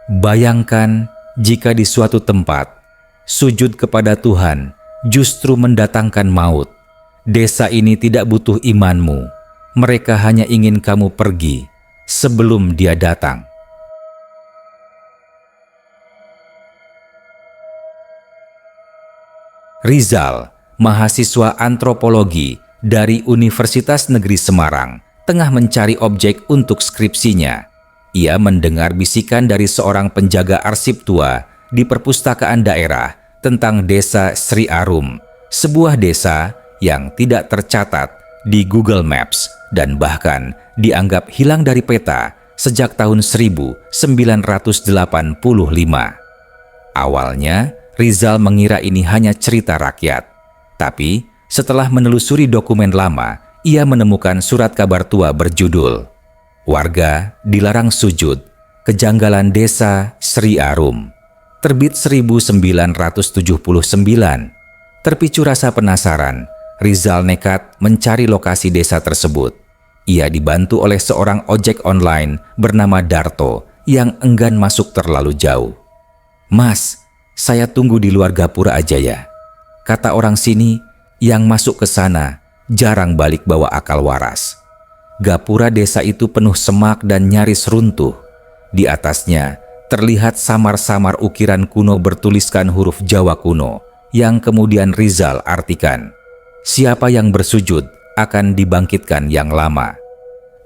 Bayangkan jika di suatu tempat, sujud kepada Tuhan justru mendatangkan maut. Desa ini tidak butuh imanmu. Mereka hanya ingin kamu pergi sebelum dia datang. Rizal, mahasiswa antropologi dari Universitas Negeri Semarang, tengah mencari objek untuk skripsinya. Ia mendengar bisikan dari seorang penjaga arsip tua di perpustakaan daerah tentang desa Sri Arum, sebuah desa yang tidak tercatat di Google Maps dan bahkan dianggap hilang dari peta sejak tahun 1985. Awalnya, Rizal mengira ini hanya cerita rakyat. Tapi, setelah menelusuri dokumen lama, ia menemukan surat kabar tua berjudul Warga Dilarang Sujud, Kejanggalan Desa Sri Arum, terbit 1979. Terpicu rasa penasaran, Rizal nekat mencari lokasi desa tersebut. Ia dibantu oleh seorang ojek online bernama Darto yang enggan masuk terlalu jauh. "Mas, saya tunggu di luar gapura aja ya. Kata orang sini, yang masuk ke sana jarang balik bawa akal waras." Gapura desa itu penuh semak dan nyaris runtuh. Di atasnya terlihat samar-samar ukiran kuno bertuliskan huruf Jawa kuno yang kemudian Rizal artikan, "Siapa yang bersujud akan dibangkitkan yang lama."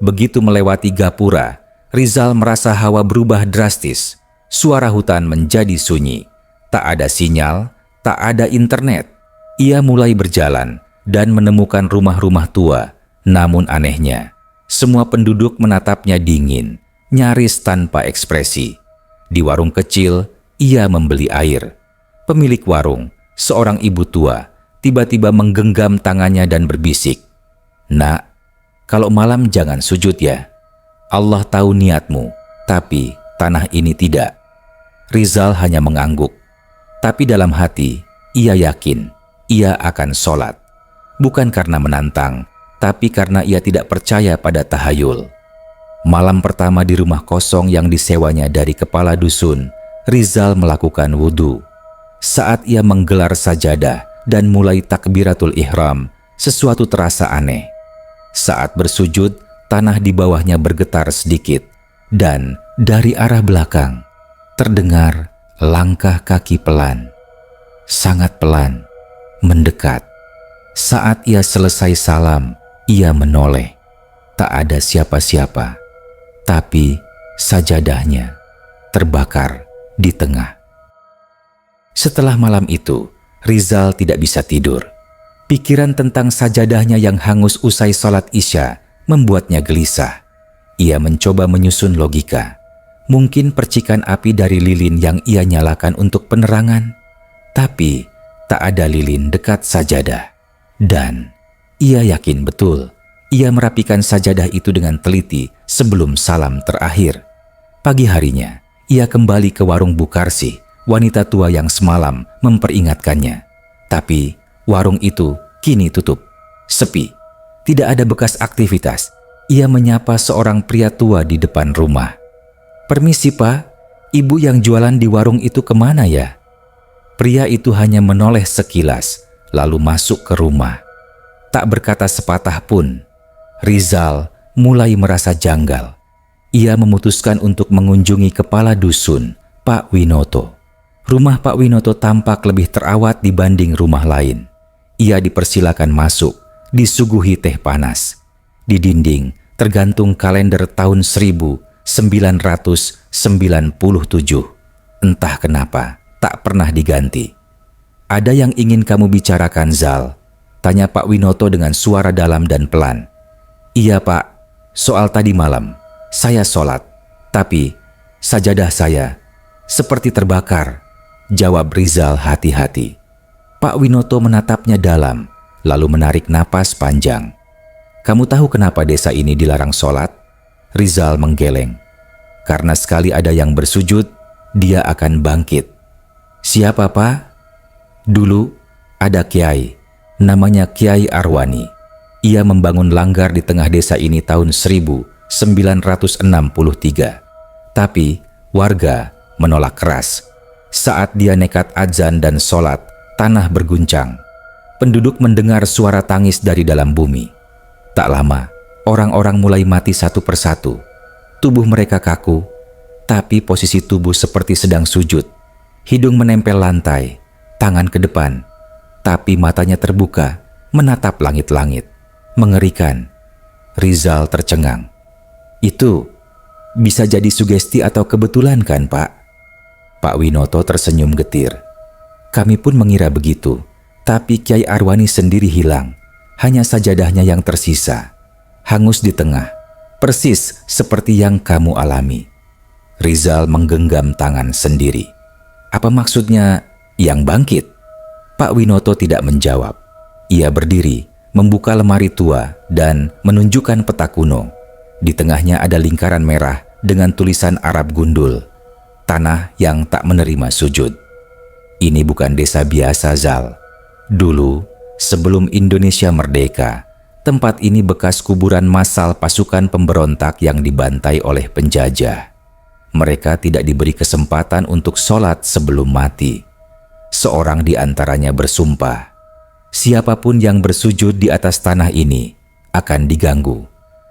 Begitu melewati gapura, Rizal merasa hawa berubah drastis. Suara hutan menjadi sunyi. Tak ada sinyal, tak ada internet. Ia mulai berjalan dan menemukan rumah-rumah tua. Namun anehnya, semua penduduk menatapnya dingin, nyaris tanpa ekspresi. Di warung kecil, ia membeli air. Pemilik warung, seorang ibu tua, tiba-tiba menggenggam tangannya dan berbisik, "Nak, kalau malam jangan sujud ya. Allah tahu niatmu, tapi tanah ini tidak." Rizal hanya mengangguk. Tapi dalam hati, ia yakin ia akan sholat. Bukan karena menantang, tapi karena ia tidak percaya pada tahayul. Malam pertama di rumah kosong yang disewanya dari kepala dusun, Rizal melakukan wudhu. Saat ia menggelar sajadah dan mulai takbiratul ihram, sesuatu terasa aneh. Saat bersujud, tanah di bawahnya bergetar sedikit, dan dari arah belakang terdengar langkah kaki pelan, sangat pelan, mendekat. Saat ia selesai salam, ia menoleh. Tak ada siapa-siapa, tapi sajadahnya terbakar di tengah. Setelah malam itu, Rizal tidak bisa tidur. Pikiran tentang sajadahnya yang hangus usai sholat Isya membuatnya gelisah. Ia mencoba menyusun logika. Mungkin percikan api dari lilin yang ia nyalakan untuk penerangan, tapi tak ada lilin dekat sajadah. Dan ia yakin betul, ia merapikan sajadah itu dengan teliti sebelum salam terakhir. Pagi harinya, ia kembali ke warung Bukarsi, wanita tua yang semalam memperingatkannya. Tapi warung itu kini tutup, sepi, tidak ada bekas aktivitas. Ia menyapa seorang pria tua di depan rumah. "Permisi Pak, ibu yang jualan di warung itu kemana ya?" Pria itu hanya menoleh sekilas, lalu masuk ke rumah. Tak berkata sepatah pun, Rizal mulai merasa janggal. Ia memutuskan untuk mengunjungi kepala dusun, Pak Winoto. Rumah Pak Winoto tampak lebih terawat dibanding rumah lain. Ia dipersilakan masuk, disuguhi teh panas. Di dinding tergantung kalender tahun 1997. Entah kenapa, tak pernah diganti. "Ada yang ingin kamu bicarakan, Zal?" tanya Pak Winoto dengan suara dalam dan pelan. "Iya Pak, soal tadi malam. Saya sholat, tapi sajadah saya seperti terbakar," jawab Rizal hati-hati. Pak Winoto menatapnya dalam, lalu menarik napas panjang. "Kamu tahu kenapa desa ini dilarang sholat?" Rizal menggeleng. "Karena sekali ada yang bersujud, dia akan bangkit." "Siapa Pak?" "Dulu ada kiai, namanya Kiai Arwani. Ia membangun langgar di tengah desa ini tahun 1963. Tapi warga menolak keras. Saat dia nekat azan dan sholat, tanah berguncang. Penduduk mendengar suara tangis dari dalam bumi. Tak lama, orang-orang mulai mati satu persatu. Tubuh mereka kaku, tapi posisi tubuh seperti sedang sujud. Hidung menempel lantai, tangan ke depan, tapi matanya terbuka, menatap langit-langit. Mengerikan. Rizal tercengang. Itu bisa jadi sugesti atau kebetulan kan, Pak? Pak Winoto tersenyum getir. Kami pun mengira begitu, tapi Kyai Arwani sendiri hilang. Hanya sajadahnya yang tersisa, hangus di tengah, persis seperti yang kamu alami. Rizal menggenggam tangan sendiri. Apa maksudnya yang bangkit? Pak Winoto tidak menjawab. Ia berdiri, membuka lemari tua dan menunjukkan peta kuno. Di tengahnya ada lingkaran merah dengan tulisan Arab gundul. Tanah yang tak menerima sujud. Ini bukan desa biasa, Zal. Dulu, sebelum Indonesia merdeka, tempat ini bekas kuburan massal pasukan pemberontak yang dibantai oleh penjajah. Mereka tidak diberi kesempatan untuk sholat sebelum mati. Seorang di antaranya bersumpah, siapapun yang bersujud di atas tanah ini akan diganggu,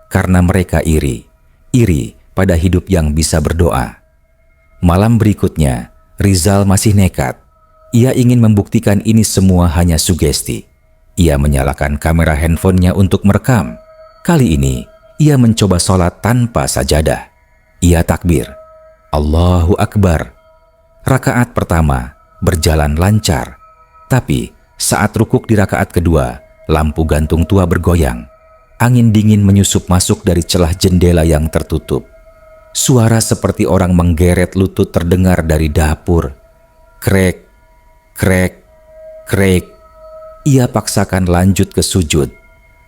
karena mereka iri pada hidup yang bisa berdoa. Malam berikutnya, Rizal masih nekat. Ia ingin membuktikan ini semua hanya sugesti. Ia menyalakan kamera handphonenya untuk merekam. Kali ini, ia mencoba sholat tanpa sajadah. Ia takbir, Allahu Akbar. Rakaat pertama berjalan lancar, tapi saat rukuk di rakaat kedua, lampu gantung tua bergoyang. Angin dingin menyusup masuk dari celah jendela yang tertutup. Suara seperti orang menggeret lutut terdengar dari dapur. Krek, krek, krek. Ia paksakan lanjut ke sujud.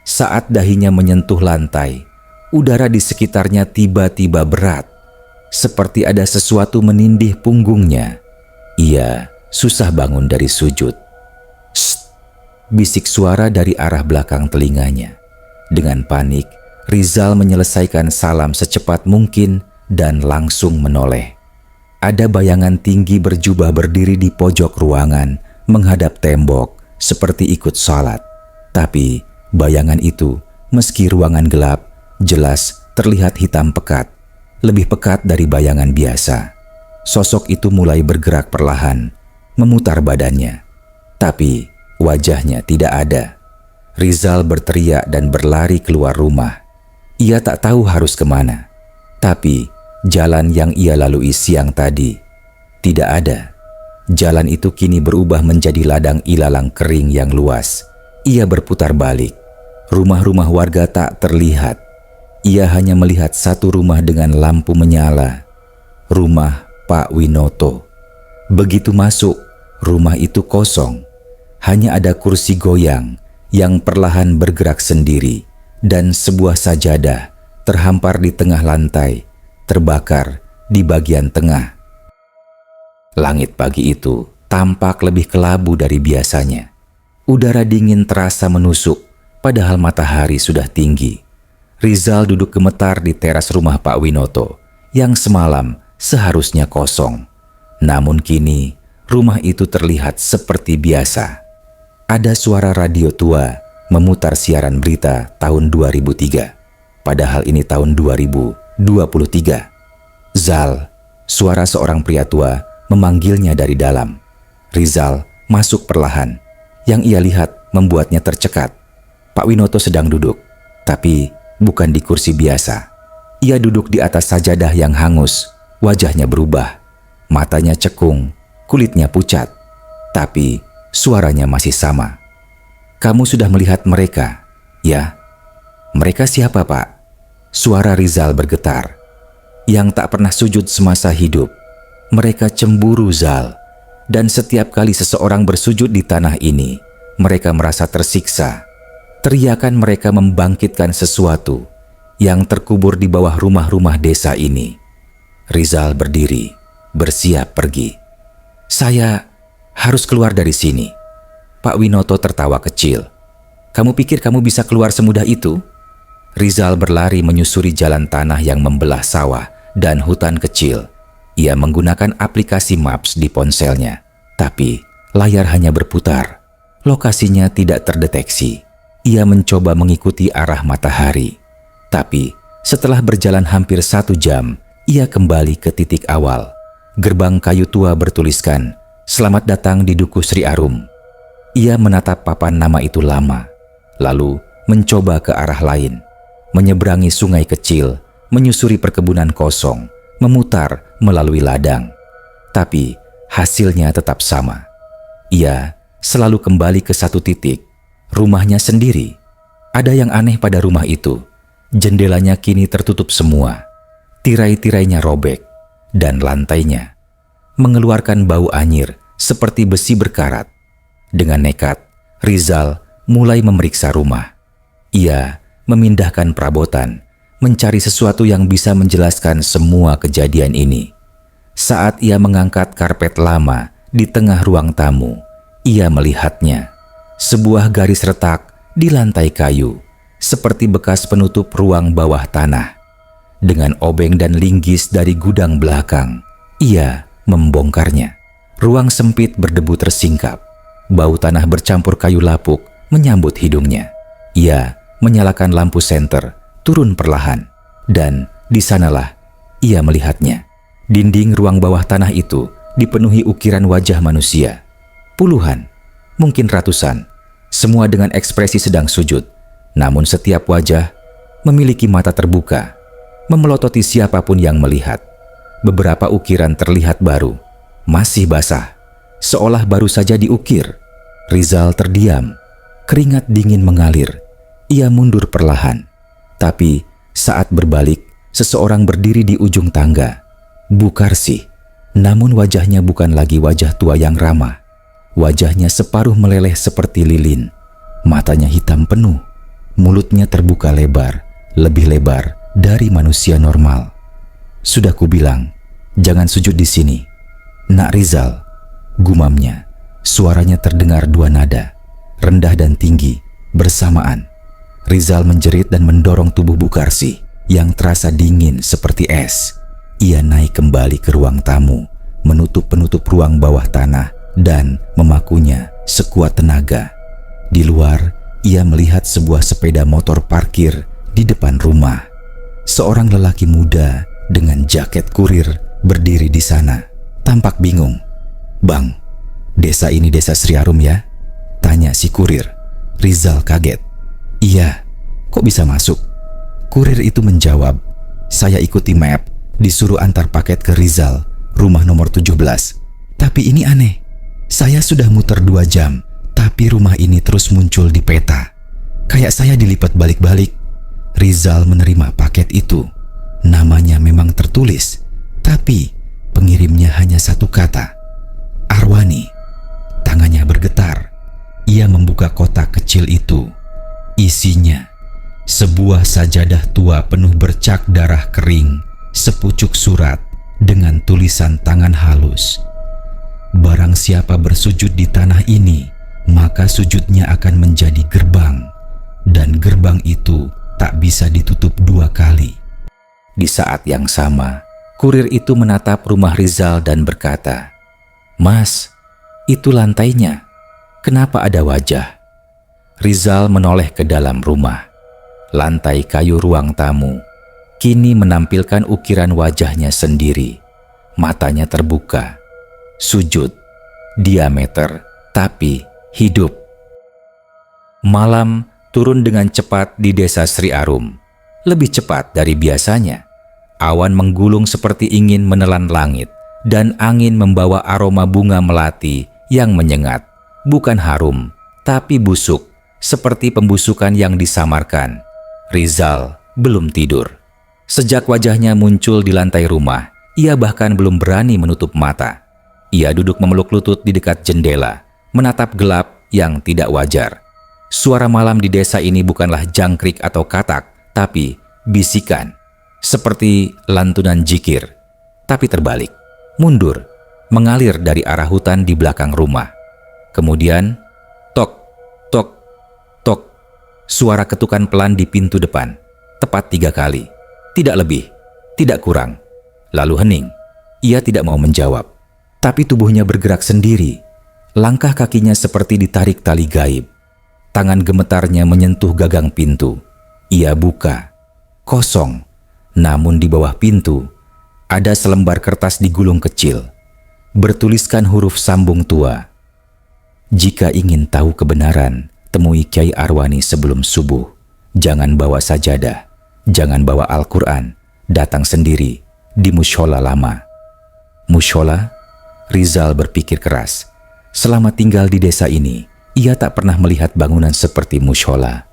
Saat dahinya menyentuh lantai, udara di sekitarnya tiba-tiba berat. Seperti ada sesuatu menindih punggungnya. Ia susah bangun dari sujud. Shh, bisik suara dari arah belakang telinganya. Dengan panik, Rizal menyelesaikan salam secepat mungkin dan langsung menoleh. Ada bayangan tinggi berjubah berdiri di pojok ruangan, menghadap tembok, seperti ikut salat. Tapi bayangan itu, meski ruangan gelap, jelas terlihat hitam pekat. Lebih pekat dari bayangan biasa. Sosok itu mulai bergerak perlahan, memutar badannya. Tapi wajahnya tidak ada. Rizal berteriak dan berlari keluar rumah. Ia tak tahu harus kemana. Tapi jalan yang ia lalui siang tadi tidak ada. Jalan itu kini berubah menjadi ladang ilalang kering yang luas. Ia berputar balik. Rumah-rumah warga tak terlihat. Ia hanya melihat satu rumah dengan lampu menyala. Rumah Pak Winoto. Begitu masuk, rumah itu kosong. Hanya ada kursi goyang yang perlahan bergerak sendiri dan sebuah sajadah terhampar di tengah lantai, terbakar di bagian tengah. Langit pagi itu tampak lebih kelabu dari biasanya. Udara dingin terasa menusuk, padahal matahari sudah tinggi. Rizal duduk gemetar di teras rumah Pak Winoto yang semalam seharusnya kosong. Namun kini rumah itu terlihat seperti biasa. Ada suara radio tua memutar siaran berita tahun 2003. Padahal ini tahun 2023. Zal, suara seorang pria tua memanggilnya dari dalam. Rizal masuk perlahan. Yang ia lihat membuatnya tercekat. Pak Winoto sedang duduk, tapi bukan di kursi biasa. Ia duduk di atas sajadah yang hangus. Wajahnya berubah. Matanya cekung, kulitnya pucat. Tapi suaranya masih sama. Kamu sudah melihat mereka, ya? Mereka siapa, Pak? Suara Rizal bergetar. Yang tak pernah sujud semasa hidup. Mereka cemburu, Zal. Dan setiap kali seseorang bersujud di tanah ini, mereka merasa tersiksa. Teriakan mereka membangkitkan sesuatu yang terkubur di bawah rumah-rumah desa ini. Rizal berdiri, bersiap pergi. Saya harus keluar dari sini. Pak Winoto tertawa kecil. Kamu pikir kamu bisa keluar semudah itu? Rizal berlari menyusuri jalan tanah yang membelah sawah dan hutan kecil. Ia menggunakan aplikasi Maps di ponselnya, tapi layar hanya berputar. Lokasinya tidak terdeteksi. Ia mencoba mengikuti arah matahari. Tapi setelah berjalan hampir 1 jam, ia kembali ke titik awal. Gerbang kayu tua bertuliskan, "Selamat datang di Duku Sri Arum." Ia menatap papan nama itu lama, lalu mencoba ke arah lain, menyeberangi sungai kecil, menyusuri perkebunan kosong, memutar melalui ladang. Tapi hasilnya tetap sama. Ia selalu kembali ke satu titik, rumahnya sendiri. Ada yang aneh pada rumah itu. Jendelanya kini tertutup semua. Tirai-tirainya robek, dan lantainya mengeluarkan bau anyir seperti besi berkarat. Dengan nekat, Rizal mulai memeriksa rumah. Ia memindahkan perabotan, mencari sesuatu yang bisa menjelaskan semua kejadian ini. Saat ia mengangkat karpet lama di tengah ruang tamu, ia melihatnya. Sebuah garis retak di lantai kayu, seperti bekas penutup ruang bawah tanah. Dengan obeng dan linggis dari gudang belakang, ia membongkarnya. Ruang sempit berdebu tersingkap. Bau tanah bercampur kayu lapuk menyambut hidungnya. Ia menyalakan lampu senter, turun perlahan, dan di sanalah ia melihatnya. Dinding ruang bawah tanah itu dipenuhi ukiran wajah manusia. Puluhan, mungkin ratusan, semua dengan ekspresi sedang sujud. Namun setiap wajah memiliki mata terbuka, memelototi siapapun yang melihat. Beberapa ukiran terlihat baru, masih basah, seolah baru saja diukir. Rizal terdiam, keringat dingin mengalir. Ia mundur perlahan. Tapi saat berbalik, seseorang berdiri di ujung tangga. Bukarsi, namun wajahnya bukan lagi wajah tua yang ramah. Wajahnya separuh meleleh seperti lilin. Matanya hitam penuh, mulutnya terbuka lebar, lebih lebar dari manusia normal. "Sudah kubilang, jangan sujud di sini, Nak Rizal," gumamnya. Suaranya terdengar 2 nada, rendah dan tinggi, bersamaan. Rizal menjerit dan mendorong tubuh Bukarsi yang terasa dingin seperti es. Ia naik kembali ke ruang tamu, menutup penutup ruang bawah tanah dan memakunya sekuat tenaga. Di luar, ia melihat sebuah sepeda motor parkir di depan rumah. Seorang lelaki muda dengan jaket kurir berdiri di sana, tampak bingung. "Bang, desa ini desa Sri Arum ya?" tanya si kurir. Rizal kaget. "Iya, kok bisa masuk?" Kurir itu menjawab, "Saya ikuti map, disuruh antar paket ke Rizal, rumah nomor 17. Tapi ini aneh, saya sudah muter 2 jam, tapi rumah ini terus muncul di peta. Kayak saya dilipat balik-balik." Rizal menerima paket itu. Namanya memang tertulis, tapi pengirimnya hanya 1 kata, "Arwani." Tangannya bergetar. Ia membuka kotak kecil itu. Isinya sebuah sajadah tua penuh bercak darah kering, sepucuk surat dengan tulisan tangan halus. "Barang siapa bersujud di tanah ini, maka sujudnya akan menjadi gerbang, dan gerbang itu tak bisa ditutup 2 kali." Di saat yang sama, kurir itu menatap rumah Rizal dan berkata, "Mas, itu lantainya. Kenapa ada wajah?" Rizal menoleh ke dalam rumah. Lantai kayu ruang tamu kini menampilkan ukiran wajahnya sendiri. Matanya terbuka, sujud, diameter, tapi hidup. Malam turun dengan cepat di desa Sri Arum, lebih cepat dari biasanya. Awan menggulung seperti ingin menelan langit, dan angin membawa aroma bunga melati yang menyengat. Bukan harum, tapi busuk, seperti pembusukan yang disamarkan. Rizal belum tidur. Sejak wajahnya muncul di lantai rumah, ia bahkan belum berani menutup mata. Ia duduk memeluk lutut di dekat jendela, menatap gelap yang tidak wajar. Suara malam di desa ini bukanlah jangkrik atau katak, tapi bisikan, seperti lantunan jikir. Tapi terbalik, mundur, mengalir dari arah hutan di belakang rumah. Kemudian, tok, tok, tok, suara ketukan pelan di pintu depan, tepat 3 kali. Tidak lebih, tidak kurang. Lalu hening. Ia tidak mau menjawab, tapi tubuhnya bergerak sendiri. Langkah kakinya seperti ditarik tali gaib. Tangan gemetarnya menyentuh gagang pintu. Ia buka. Kosong. Namun di bawah pintu, ada selembar kertas digulung kecil. Bertuliskan huruf sambung tua. Jika ingin tahu kebenaran, temui Kyai Arwani sebelum subuh. Jangan bawa sajadah. Jangan bawa Al-Quran. Datang sendiri di mushola lama. Mushola? Rizal berpikir keras. Selama tinggal di desa ini, ia tak pernah melihat bangunan seperti mushola.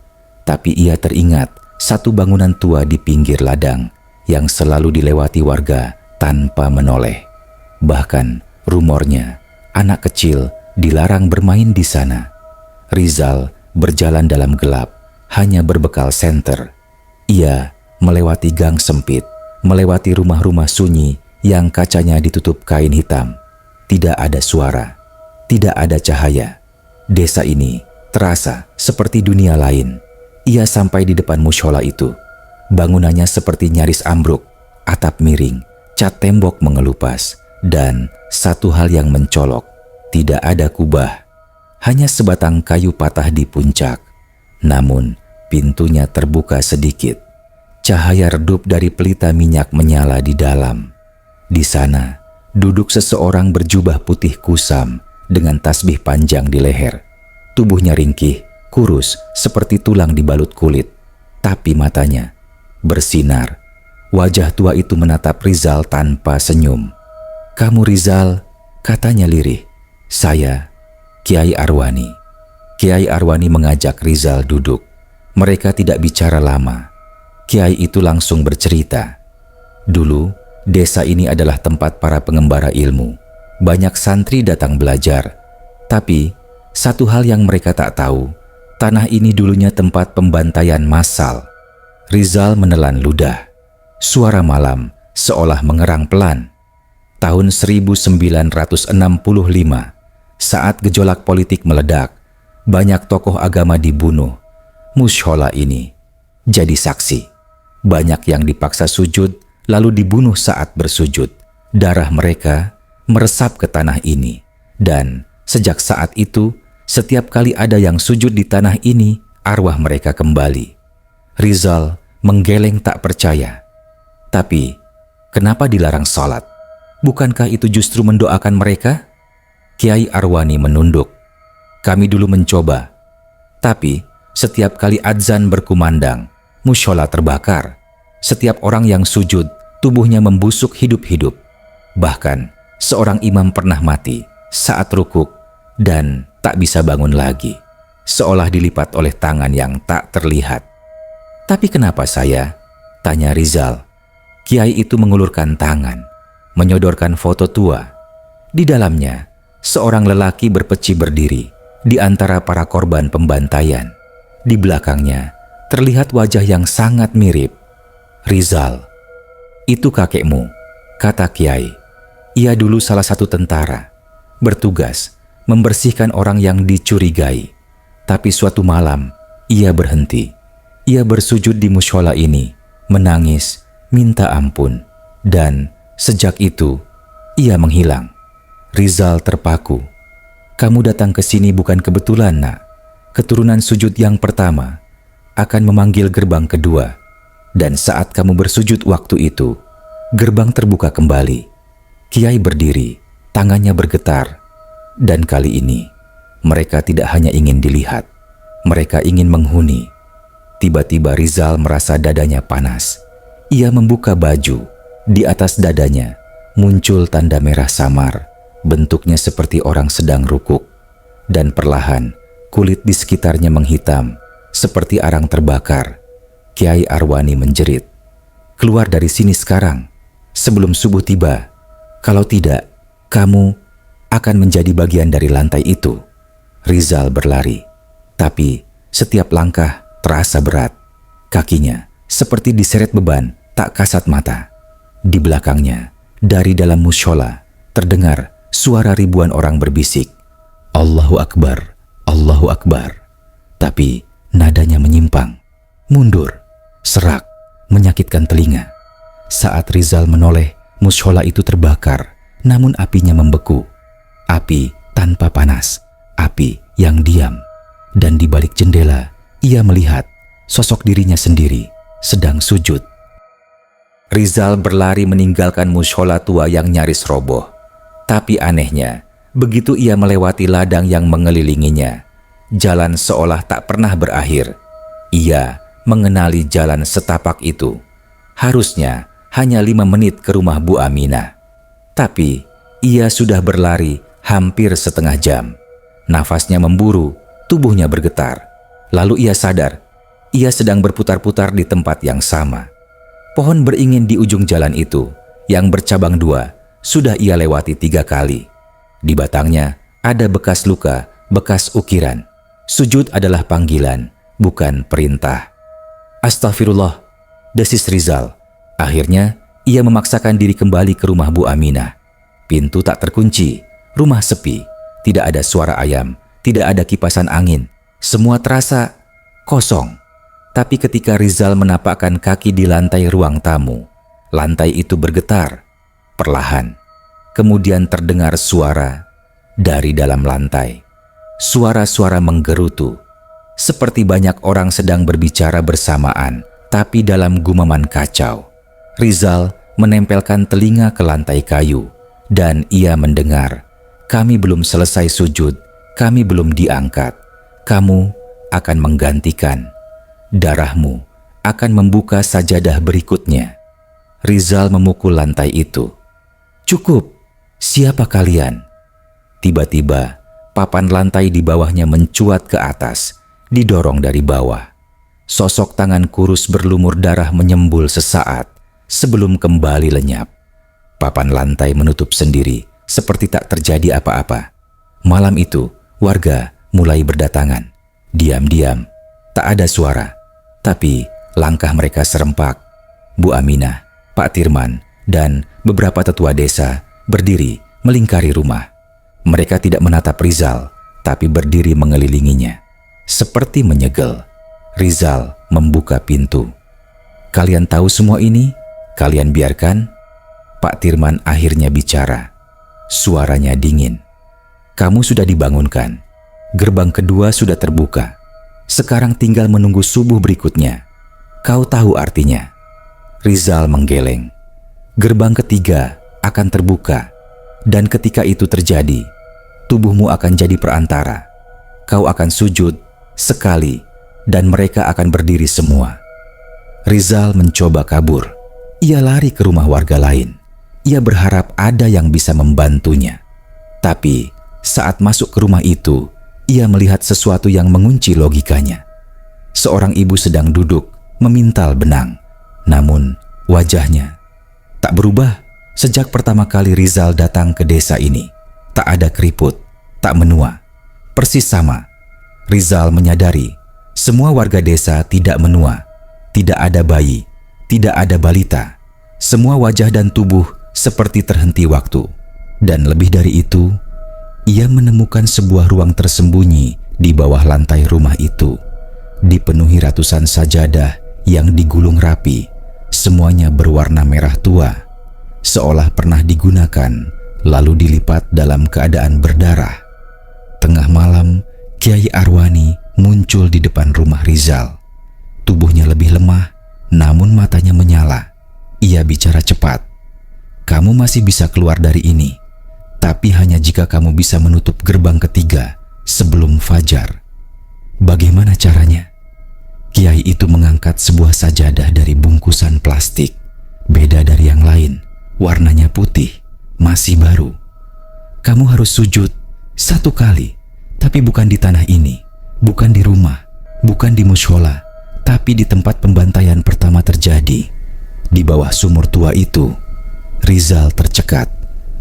Tapi ia teringat satu bangunan tua di pinggir ladang yang selalu dilewati warga tanpa menoleh. Bahkan rumornya anak kecil dilarang bermain di sana. Rizal berjalan dalam gelap, hanya berbekal senter. Ia melewati gang sempit, melewati rumah-rumah sunyi yang kacanya ditutup kain hitam. Tidak ada suara, tidak ada cahaya. Desa ini terasa seperti dunia lain. Ia sampai di depan mushola itu. Bangunannya seperti nyaris ambruk, atap miring, cat tembok mengelupas, dan satu hal yang mencolok, tidak ada kubah. Hanya sebatang kayu patah di puncak. Namun pintunya terbuka sedikit. Cahaya redup dari pelita minyak menyala di dalam. Di sana, duduk seseorang berjubah putih kusam dengan tasbih panjang di leher. Tubuhnya ringkih, kurus seperti tulang dibalut kulit. Tapi matanya bersinar. Wajah tua itu menatap Rizal tanpa senyum. "Kamu Rizal?" katanya lirih. "Saya, Kyai Arwani." Kyai Arwani mengajak Rizal duduk. Mereka tidak bicara lama. Kyai itu langsung bercerita. Dulu, desa ini adalah tempat para pengembara ilmu. Banyak santri datang belajar. Tapi, satu hal yang mereka tak tahu, tanah ini dulunya tempat pembantaian massal. Rizal menelan ludah. Suara malam seolah mengerang pelan. Tahun 1965, saat gejolak politik meledak, banyak tokoh agama dibunuh. Mushola ini jadi saksi. Banyak yang dipaksa sujud lalu dibunuh saat bersujud. Darah mereka meresap ke tanah ini. Dan sejak saat itu, setiap kali ada yang sujud di tanah ini, arwah mereka kembali. Rizal menggeleng tak percaya. Tapi, kenapa dilarang sholat? Bukankah itu justru mendoakan mereka? Kyai Arwani menunduk. "Kami dulu mencoba. Tapi, setiap kali adzan berkumandang, mushola terbakar. Setiap orang yang sujud, tubuhnya membusuk hidup-hidup. Bahkan, seorang imam pernah mati saat rukuk dan tak bisa bangun lagi, seolah dilipat oleh tangan yang tak terlihat." "Tapi kenapa saya?" tanya Rizal. Kiai itu mengulurkan tangan, menyodorkan foto tua. Di dalamnya, seorang lelaki berpeci berdiri di antara para korban pembantaian. Di belakangnya, terlihat wajah yang sangat mirip. "Rizal, itu kakekmu," kata Kiai. "Ia dulu salah satu tentara, bertugas membersihkan orang yang dicurigai. Tapi suatu malam, ia berhenti. Ia bersujud di mushola ini, menangis, minta ampun. Dan sejak itu, ia menghilang." Rizal terpaku. "Kamu datang ke sini bukan kebetulan, nak. Keturunan sujud yang pertama akan memanggil gerbang kedua. Dan saat kamu bersujud waktu itu, gerbang terbuka kembali." Kiai berdiri, tangannya bergetar. Dan kali ini, mereka tidak hanya ingin dilihat, mereka ingin menghuni. Tiba-tiba Rizal merasa dadanya panas. Ia membuka baju. Di atas dadanya muncul tanda merah samar. Bentuknya seperti orang sedang rukuk. Dan perlahan, kulit di sekitarnya menghitam, seperti arang terbakar. Kyai Arwani menjerit, "Keluar dari sini sekarang, sebelum subuh tiba. Kalau tidak, kamu akan menjadi bagian dari lantai itu." Rizal berlari, tapi setiap langkah terasa berat. Kakinya seperti diseret beban tak kasat mata. Di belakangnya, dari dalam mushola, terdengar suara ribuan orang berbisik, "Allahu Akbar, Allahu Akbar." Tapi nadanya menyimpang, mundur, serak, menyakitkan telinga. Saat Rizal menoleh, Mushola itu terbakar, namun apinya membeku. Api tanpa panas, api yang diam. Dan di balik jendela, ia melihat sosok dirinya sendiri sedang sujud. Rizal berlari meninggalkan mushola tua yang nyaris roboh. Tapi anehnya, begitu ia melewati ladang yang mengelilinginya, jalan seolah tak pernah berakhir. Ia mengenali jalan setapak itu. Harusnya hanya 5 menit ke rumah Bu Aminah. Tapi ia sudah berlari hampir setengah jam. Nafasnya memburu, tubuhnya bergetar. Lalu ia sadar, ia sedang berputar-putar di tempat yang sama. Pohon beringin di ujung jalan itu, yang bercabang 2, sudah ia lewati 3 kali. Di batangnya ada bekas luka, bekas ukiran. Sujud adalah panggilan, bukan perintah. Astagfirullah, desis Rizal. Akhirnya, ia memaksakan diri kembali ke rumah Bu Aminah. Pintu tak terkunci, rumah sepi, tidak ada suara ayam, tidak ada kipasan angin. Semua terasa kosong. Tapi ketika Rizal menapakkan kaki di lantai ruang tamu, lantai itu bergetar, perlahan. Kemudian terdengar suara dari dalam lantai. Suara-suara menggerutu, seperti banyak orang sedang berbicara bersamaan, tapi dalam gumaman kacau. Rizal menempelkan telinga ke lantai kayu, dan ia mendengar, "Kami belum selesai sujud, kami belum diangkat. Kamu akan menggantikan. Darahmu akan membuka sajadah berikutnya." Rizal memukul lantai itu. "Cukup, siapa kalian?" Tiba-tiba, papan lantai di bawahnya mencuat ke atas, didorong dari bawah. Sosok tangan kurus berlumur darah menyembul sesaat sebelum kembali lenyap. Papan lantai menutup sendiri, seperti tak terjadi apa-apa. Malam itu, warga mulai berdatangan. Diam-diam, tak ada suara, tapi langkah mereka serempak. Bu Aminah, Pak Tirman, dan beberapa tetua desa berdiri melingkari rumah. Mereka tidak menatap Rizal, tapi berdiri mengelilinginya. Seperti menyegel, Rizal membuka pintu. "Kalian tahu semua ini? Kalian biarkan?" Pak Tirman akhirnya bicara. Suaranya dingin. "Kamu sudah dibangunkan. Gerbang kedua sudah terbuka. Sekarang tinggal menunggu subuh berikutnya. Kau tahu artinya?" Rizal menggeleng. "Gerbang ketiga akan terbuka. Dan ketika itu terjadi, tubuhmu akan jadi perantara. Kau akan sujud sekali dan mereka akan berdiri semua." Rizal mencoba kabur. Ia lari ke rumah warga lain. Ia berharap ada yang bisa membantunya. Tapi saat masuk ke rumah itu, ia melihat sesuatu yang mengunci logikanya. Seorang ibu sedang duduk memintal benang. Namun wajahnya tak berubah sejak pertama kali Rizal datang ke desa ini. Tak ada keriput, tak menua. Persis sama. Rizal menyadari semua warga desa tidak menua. Tidak ada bayi, tidak ada balita. Semua wajah dan tubuh seperti terhenti waktu. Dan lebih dari itu, ia menemukan sebuah ruang tersembunyi di bawah lantai rumah itu. Dipenuhi ratusan sajadah yang digulung rapi. Semuanya berwarna merah tua, seolah pernah digunakan lalu dilipat dalam keadaan berdarah. Tengah malam, Kiai Arwani muncul di depan rumah Rizal. Tubuhnya lebih lemah, namun matanya menyala. Ia bicara cepat. "Kamu masih bisa keluar dari ini, tapi hanya jika kamu bisa menutup gerbang ketiga sebelum fajar." "Bagaimana caranya?" Kiai itu mengangkat sebuah sajadah dari bungkusan plastik. Beda dari yang lain, warnanya putih, masih baru. "Kamu harus sujud 1 kali, tapi bukan di tanah ini, bukan di rumah, bukan di mushola, tapi di tempat pembantaian pertama terjadi. Di bawah sumur tua itu." Rizal tercekat.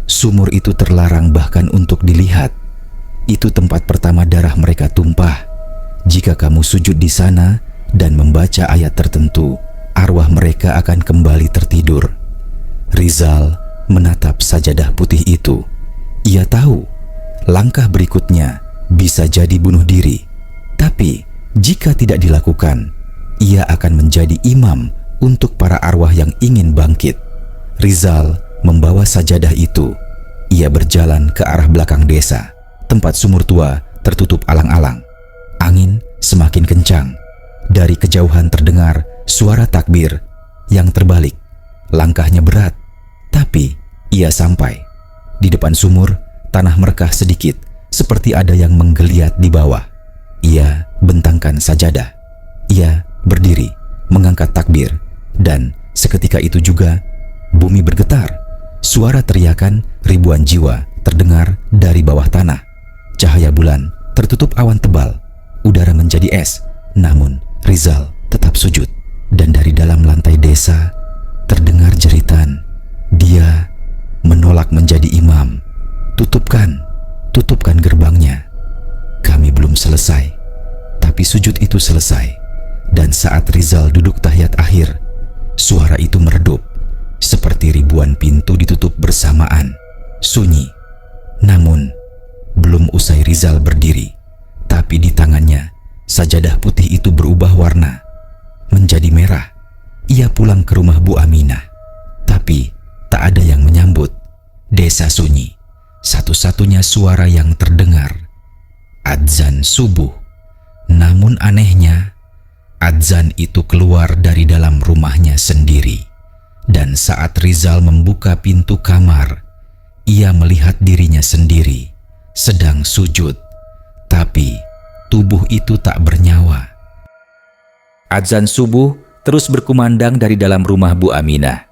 Sumur itu terlarang bahkan untuk dilihat. Itu tempat pertama darah mereka tumpah. Jika kamu sujud di sana dan membaca ayat tertentu, arwah mereka akan kembali tertidur. Rizal menatap sajadah putih itu. Ia tahu langkah berikutnya bisa jadi bunuh diri. Tapi jika tidak dilakukan, ia akan menjadi imam untuk para arwah yang ingin bangkit. Rizal Membawa sajadah itu, ia berjalan ke arah belakang desa, tempat sumur tua tertutup alang-alang. Angin semakin kencang. Dari kejauhan terdengar suara takbir yang terbalik. Langkahnya berat, tapi ia sampai. Di depan sumur, tanah merekah sedikit, seperti ada yang menggeliat di bawah. Ia bentangkan sajadah. Ia berdiri, mengangkat takbir, dan seketika itu juga bumi bergetar. Suara teriakan ribuan jiwa terdengar dari bawah tanah. Cahaya bulan tertutup awan tebal. Udara menjadi es, namun Rizal tetap sujud. Dan dari dalam lantai desa terdengar jeritan. Dia menolak menjadi imam. Tutupkan gerbangnya. Kami belum selesai. Tapi sujud itu selesai. Dan saat Rizal duduk tahiyat akhir, suara itu meredup. Seperti ribuan pintu ditutup bersamaan. Sunyi. Namun, belum usai Rizal berdiri, tapi di tangannya, sajadah putih itu berubah warna. Menjadi merah. Ia pulang ke rumah Bu Aminah. Tapi, tak ada yang menyambut. Desa sunyi. Satu-satunya suara yang terdengar, adzan subuh. Namun anehnya, adzan itu keluar dari dalam rumahnya sendiri. Dan saat Rizal membuka pintu kamar, ia melihat dirinya sendiri sedang sujud, tapi tubuh itu tak bernyawa. Adzan subuh terus berkumandang dari dalam rumah Bu Aminah.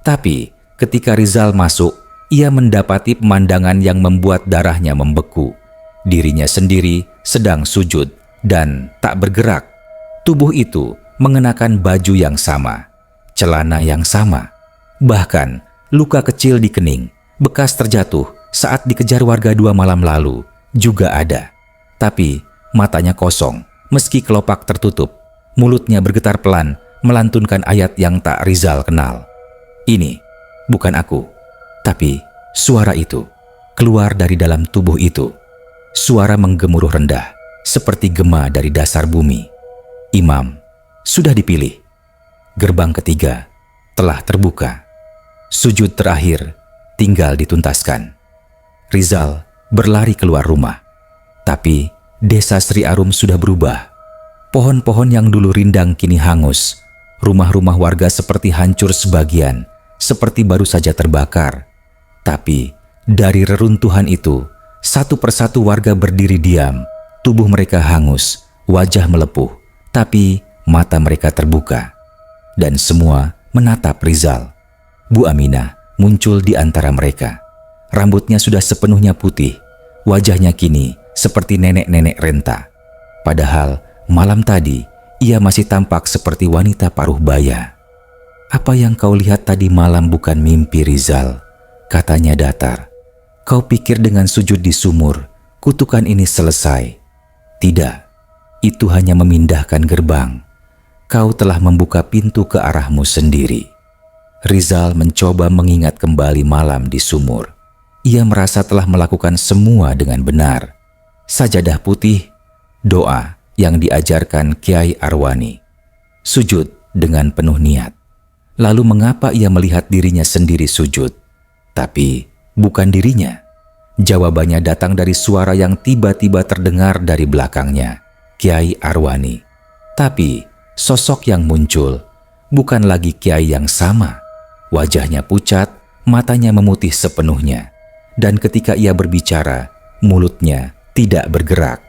Tapi ketika Rizal masuk, ia mendapati pemandangan yang membuat darahnya membeku. Dirinya sendiri sedang sujud dan tak bergerak. Tubuh itu mengenakan baju yang sama, celana yang sama. Bahkan luka kecil di kening, bekas terjatuh saat dikejar warga 2 malam lalu juga ada. Tapi matanya kosong meski kelopak tertutup. Mulutnya bergetar pelan melantunkan ayat yang tak Rizal kenal. Ini bukan aku, tapi suara itu keluar dari dalam tubuh itu. Suara menggemuruh rendah seperti gema dari dasar bumi. Imam sudah dipilih. Gerbang ketiga telah terbuka. Sujud terakhir tinggal dituntaskan. Rizal berlari keluar rumah. Tapi desa Sri Arum sudah berubah. Pohon-pohon yang dulu rindang kini hangus. Rumah-rumah warga seperti hancur sebagian, seperti baru saja terbakar. Tapi dari reruntuhan itu, satu persatu warga berdiri diam. Tubuh mereka hangus, wajah melepuh, tapi mata mereka terbuka. Dan semua menatap Rizal. Bu Aminah muncul di antara mereka. Rambutnya sudah sepenuhnya putih. Wajahnya kini seperti nenek-nenek renta. Padahal malam tadi ia masih tampak seperti wanita paruh baya. "Apa yang kau lihat tadi malam bukan mimpi, Rizal," katanya datar. "Kau pikir dengan sujud di sumur, kutukan ini selesai. Tidak, itu hanya memindahkan gerbang. Kau telah membuka pintu ke arahmu sendiri." Rizal mencoba mengingat kembali malam di sumur. Ia merasa telah melakukan semua dengan benar. Sajadah putih, doa yang diajarkan Kiai Arwani. Sujud dengan penuh niat. Lalu mengapa ia melihat dirinya sendiri sujud? Tapi bukan dirinya. Jawabannya datang dari suara yang tiba-tiba terdengar dari belakangnya, Kiai Arwani. Tapi sosok yang muncul bukan lagi Kiai yang sama. Wajahnya pucat, matanya memutih sepenuhnya. Dan ketika ia berbicara, mulutnya tidak bergerak.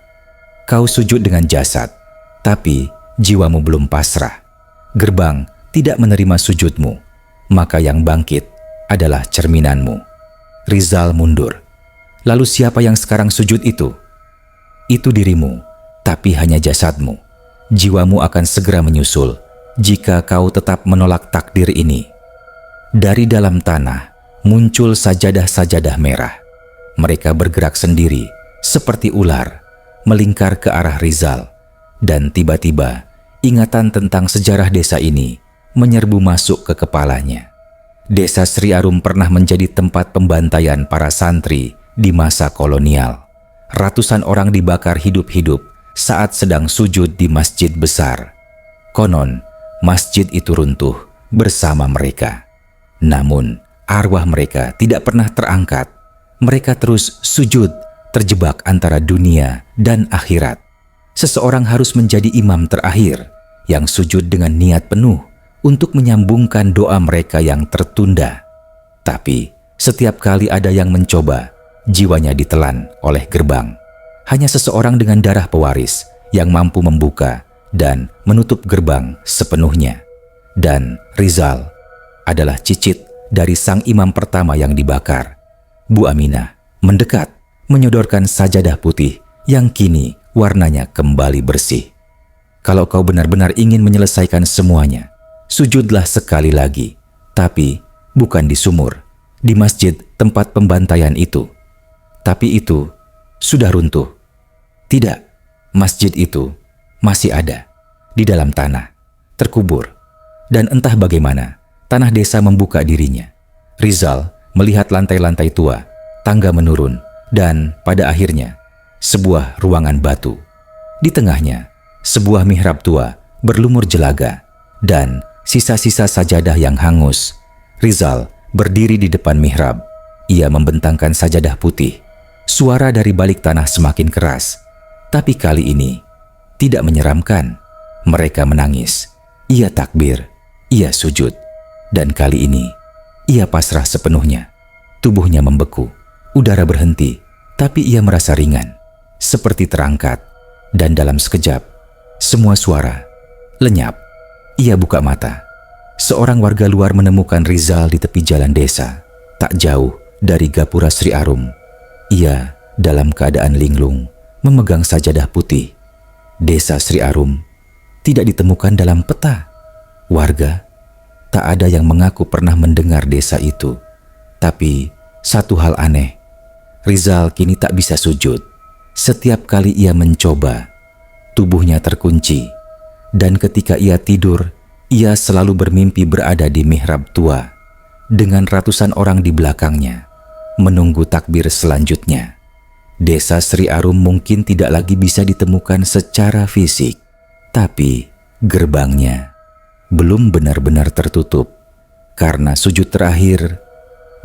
"Kau sujud dengan jasad, tapi jiwamu belum pasrah. Gerbang tidak menerima sujudmu, maka yang bangkit adalah cerminanmu." Rizal mundur. "Lalu siapa yang sekarang sujud itu?" "Itu dirimu, tapi hanya jasadmu. Jiwamu akan segera menyusul jika kau tetap menolak takdir ini." Dari dalam tanah muncul sajadah-sajadah merah. Mereka bergerak sendiri seperti ular, melingkar ke arah Rizal. Dan tiba-tiba ingatan tentang sejarah desa ini menyerbu masuk ke kepalanya. Desa Sri Arum pernah menjadi tempat pembantaian para santri di masa kolonial. Ratusan orang dibakar hidup-hidup saat sedang sujud di masjid besar. Konon, masjid itu runtuh bersama mereka. Namun, arwah mereka tidak pernah terangkat. Mereka terus sujud, terjebak antara dunia dan akhirat. Seseorang harus menjadi imam terakhir yang sujud dengan niat penuh untuk menyambungkan doa mereka yang tertunda. Tapi setiap kali ada yang mencoba, jiwanya ditelan oleh gerbang. Hanya seseorang dengan darah pewaris yang mampu membuka dan menutup gerbang sepenuhnya. Dan Rizal adalah cicit dari sang imam pertama yang dibakar. Bu Aminah mendekat, menyodorkan sajadah putih yang kini warnanya kembali bersih. Kalau kau benar-benar ingin menyelesaikan semuanya, sujudlah sekali lagi, tapi bukan di sumur, di masjid tempat pembantaian itu. Tapi itu sudah runtuh. Tidak, masjid itu masih ada di dalam tanah, terkubur. Dan entah bagaimana, tanah desa membuka dirinya. Rizal melihat lantai-lantai tua, tangga menurun, dan pada akhirnya sebuah ruangan batu. Di tengahnya, sebuah mihrab tua berlumur jelaga dan sisa-sisa sajadah yang hangus. Rizal berdiri di depan mihrab. Ia membentangkan sajadah putih. Suara dari balik tanah semakin keras. Tapi kali ini tidak menyeramkan. Mereka menangis. Ia takbir. Ia sujud. Dan kali ini ia pasrah sepenuhnya. Tubuhnya membeku. Udara berhenti. Tapi ia merasa ringan. Seperti terangkat. Dan dalam sekejap, semua suara lenyap. Ia buka mata. Seorang warga luar menemukan Rizal di tepi jalan desa, tak jauh dari gapura Sri Arum. Ia dalam keadaan linglung, memegang sajadah putih. Desa Sri Arum tidak ditemukan dalam peta. Warga tak ada yang mengaku pernah mendengar desa itu. Tapi satu hal aneh, Rizal kini tak bisa sujud. Setiap kali ia mencoba, tubuhnya terkunci. Dan ketika ia tidur, ia selalu bermimpi berada di mihrab tua dengan ratusan orang di belakangnya, menunggu takbir selanjutnya. Desa Sri Arum mungkin tidak lagi bisa ditemukan secara fisik, tapi gerbangnya belum benar-benar tertutup karena sujud terakhir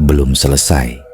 belum selesai.